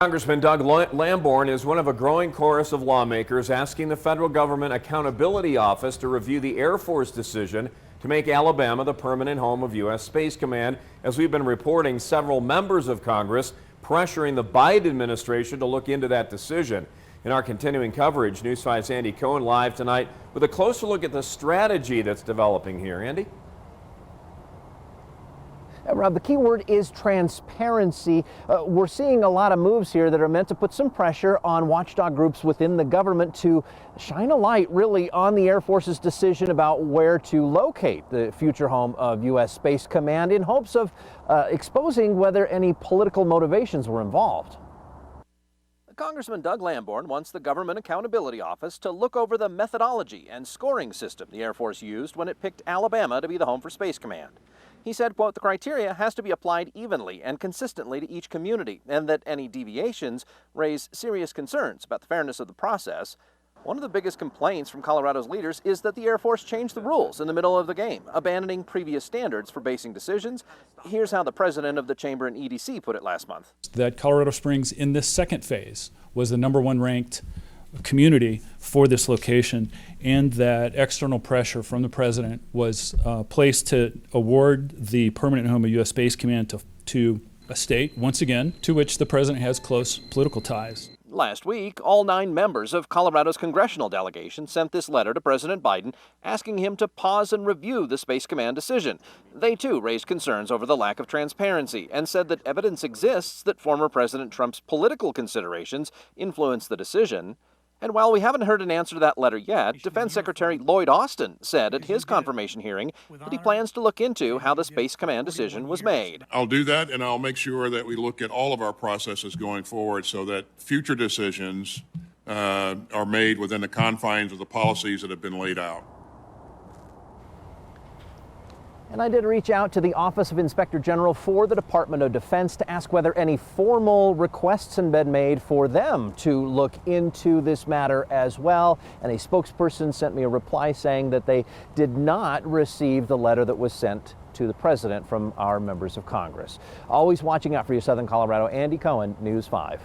Congressman Doug Lamborn is one of a growing chorus of lawmakers asking the Federal Government Accountability Office to review the Air Force decision to make Alabama the permanent home of U.S. Space Command. As we've been reporting, several members of Congress pressuring the Biden administration to look into that decision. In our continuing coverage, News 5's Andy Cohen live tonight with a closer look at the strategy that's developing here. Andy? Rob, the key word is transparency. We're seeing a lot of moves here that are meant to put some pressure on watchdog groups within the government to shine a light really on the Air Force's decision about where to locate the future home of U.S. Space Command in hopes of exposing whether any political motivations were involved. Congressman Doug Lamborn wants the Government Accountability Office to look over the methodology and scoring system the Air Force used when it picked Alabama to be the home for Space Command. He said, quote, the criteria has to be applied evenly and consistently to each community, and that any deviations raise serious concerns about the fairness of the process. One of the biggest complaints from Colorado's leaders is that the Air Force changed the rules in the middle of the game, abandoning previous standards for basing decisions. Here's how the president of the chamber and EDC put it last month. That Colorado Springs in this second phase was the #1 ranked community for this location, and that external pressure from the president was placed to award the permanent home of U.S. Space Command to a state, once again, to which the president has close political ties. Last week, all 9 members of Colorado's congressional delegation sent this letter to President Biden asking him to pause and review the Space Command decision. They, too, raised concerns over the lack of transparency and said that evidence exists that former President Trump's political considerations influenced the decision. And while we haven't heard an answer to that letter yet, Defense Secretary Lloyd Austin said at his confirmation hearing that he plans to look into how the Space Command decision was made. I'll do that, and I'll make sure that we look at all of our processes going forward so that future decisions are made within the confines of the policies that have been laid out. And I did reach out to the Office of Inspector General for the Department of Defense to ask whether any formal requests had been made for them to look into this matter as well. And a spokesperson sent me a reply saying that they did not receive the letter that was sent to the president from our members of Congress. Always watching out for you, Southern Colorado. Andy Cohen, News 5.